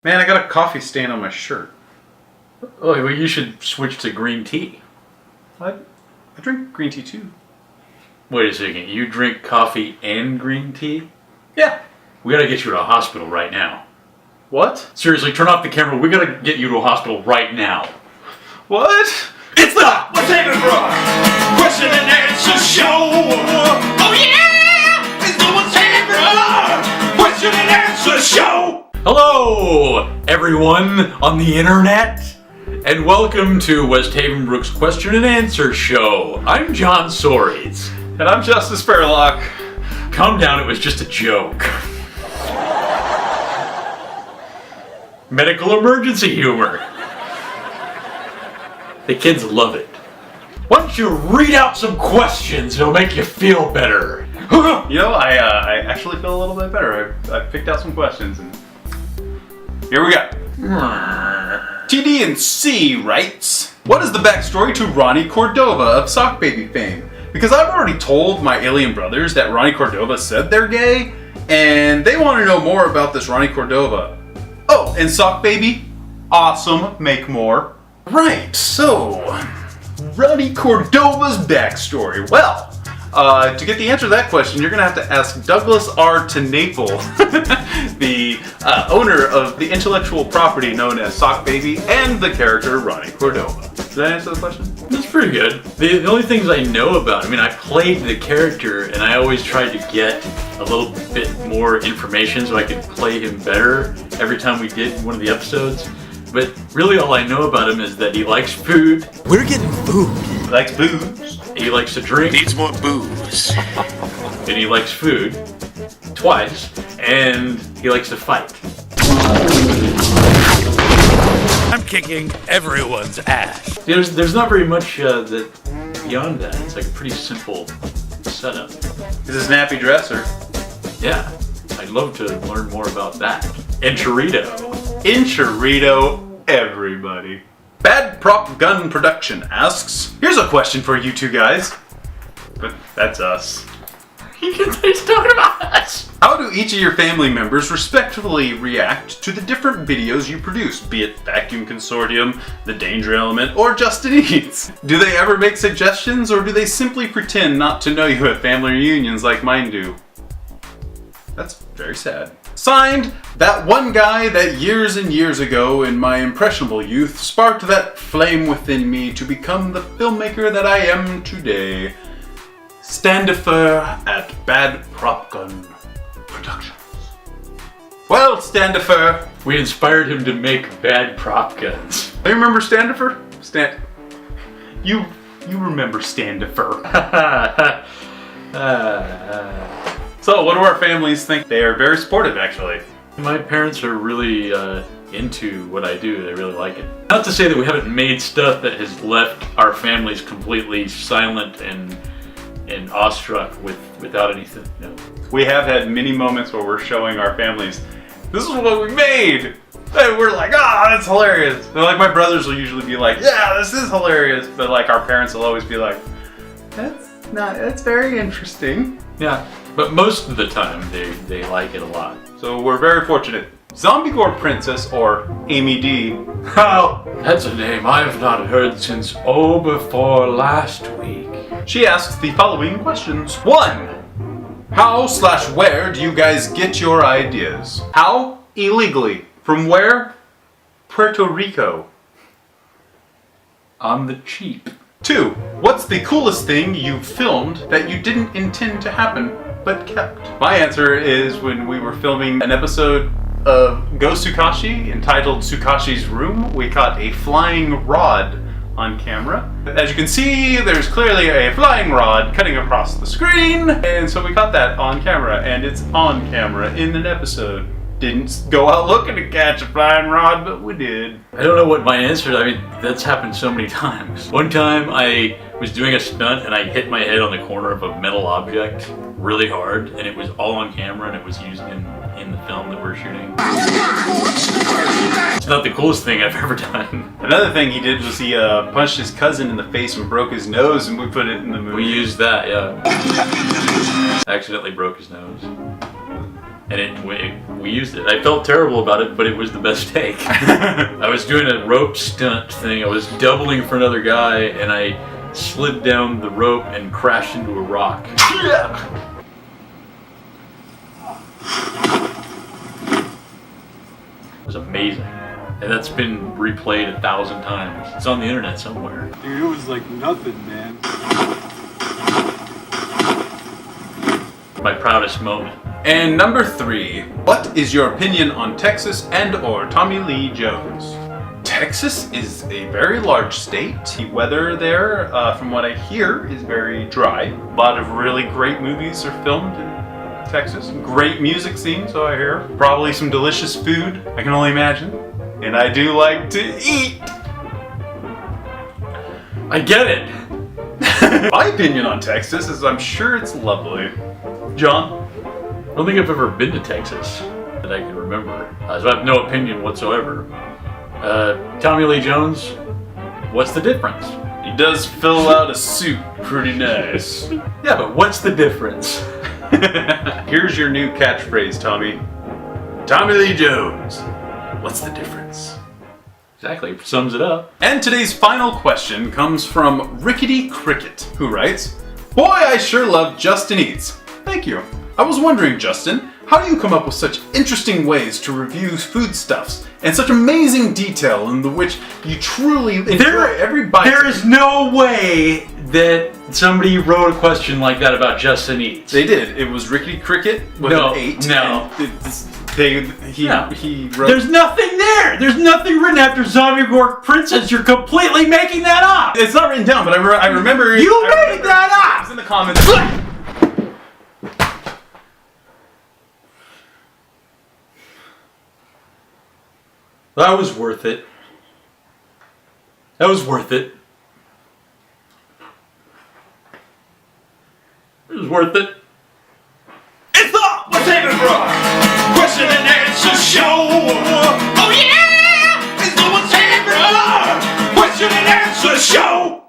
Man, I got a coffee stain on my shirt. Oh, well, you should switch to green tea. I drink green tea too. Wait a second, you drink coffee and green tea? Yeah. We gotta get you to a hospital right now. What? Seriously, turn off the camera. We gotta get you to a hospital right now. What? It's the Westhavenbrook question and answer show. Oh yeah! It's the Westhavenbrook question and answer show. Hello, everyone on the internet, and welcome to Westhavenbrook's question and answer show. I'm John Sories. And I'm Justice Fairlock. Calm down, it was just a joke. Medical emergency humor. The kids love it. Why don't you read out some questions? It'll make you feel better. You know, I actually feel a little bit better. I picked out some questions, and here we go. TD&C writes, what is the backstory to Ronnie Cordova of Sockbaby fame? Because I've already told my alien brothers that Ronnie Cordova said they're gay, and they want to know more about this Ronnie Cordova. Oh, and Sockbaby? Awesome, make more. Right, so, Ronnie Cordova's backstory. Well, to get the answer to that question, you're going to have to ask Douglas R. Tenaple, the owner of the intellectual property known as Sockbaby and the character Ronnie Cordova. Did that answer the question? That's pretty good. The only things I know about, I played the character and I always tried to get a little bit more information so I could play him better every time we did one of the episodes. But really all I know about him is that he likes food. We're getting food. He likes booze. He likes to drink. Needs more booze. And he likes food. Twice. And he likes to fight. I'm kicking everyone's ass. There's not very much that beyond that. It's like a pretty simple setup. He's a snappy dresser. Yeah. I'd love to learn more about that. And Chorito. Enchirito, everybody. Bad Prop Gun Production asks, here's a question for you two guys. But that's us. He's talking about us. How do each of your family members respectively react to the different videos you produce, be it Vacuum Consortium, The Danger Element, or Justin Eats? Do they ever make suggestions, or do they simply pretend not to know you at family reunions like mine do? That's very sad. Signed, that one guy that years and years ago in my impressionable youth sparked that flame within me to become the filmmaker that I am today. Standifer at Bad Prop Gun Productions. Well, Standifer. We inspired him to make bad prop guns. Do you remember Standifer? You remember Standifer. So, what do our families think? They are very supportive, actually. My parents are really into what I do. They really like it. Not to say that we haven't made stuff that has left our families completely silent and awestruck without anything. No. We have had many moments where we're showing our families, this is what we made! And we're like, that's hilarious! And like my brothers will usually be like, yeah, this is hilarious! But like our parents will always be like, that's very interesting. Yeah, but most of the time they like it a lot. So we're very fortunate. Zombie Gore Princess, or Amy D. Well, that's a name I have not heard since before last week. She asks the following questions. 1. How/where do you guys get your ideas? How? Illegally. From where? Puerto Rico. On the cheap. 2. What's the coolest thing you've filmed that you didn't intend to happen, but kept? My answer is when we were filming an episode of Go Tsukashi entitled Tsukashi's Room, we caught a flying rod on camera. As you can see, there's clearly a flying rod cutting across the screen, and so we caught that on camera, and it's on camera in an episode. Didn't go out looking to catch a flying rod, but we did. I don't know what my answer is. That's happened so many times. One time I was doing a stunt and I hit my head on the corner of a metal object really hard, and it was all on camera and it was used in the film that we're shooting. It's not the coolest thing I've ever done. Another thing he did was he punched his cousin in the face and broke his nose, and we put it in the movie. We used that, yeah. Accidentally broke his nose. and we used it. I felt terrible about it, but it was the best take. I was doing a rope stunt thing. I was doubling for another guy, and I slid down the rope and crashed into a rock. It was amazing. And that's been replayed 1,000 times. It's on the internet somewhere. Dude, it was like nothing, man. My proudest moment. And number 3, what is your opinion on Texas and or Tommy Lee Jones? Texas is a very large state. The weather there, from what I hear, is very dry. A lot of really great movies are filmed in Texas. Great music scene, so I hear. Probably some delicious food, I can only imagine. And I do like to eat. I get it. My opinion on Texas is I'm sure it's lovely. John? I don't think I've ever been to Texas that I can remember. So I have no opinion whatsoever. Tommy Lee Jones, what's the difference? He does fill out a suit pretty nice. Yeah, but what's the difference? Here's your new catchphrase, Tommy. Tommy Lee Jones. What's the difference? Exactly, sums it up. And today's final question comes from Rickety Cricket, who writes, "Boy, I sure love Justin Eats." Thank you. I was wondering, Justin, how do you come up with such interesting ways to review foodstuffs and such amazing detail in the which you truly enjoy every bite? There is no way that somebody wrote a question like that about Justin Eats. They did. It was Rickety Cricket with No, an 8. no. He wrote. There's nothing there! There's nothing written after Zombie Gork Princess. You're completely making that up! It's not written down, but I remember. You made that It was up! in the comments. That was worth it. That was worth it. It was worth it. It's the Westhavenbrook question and answer show.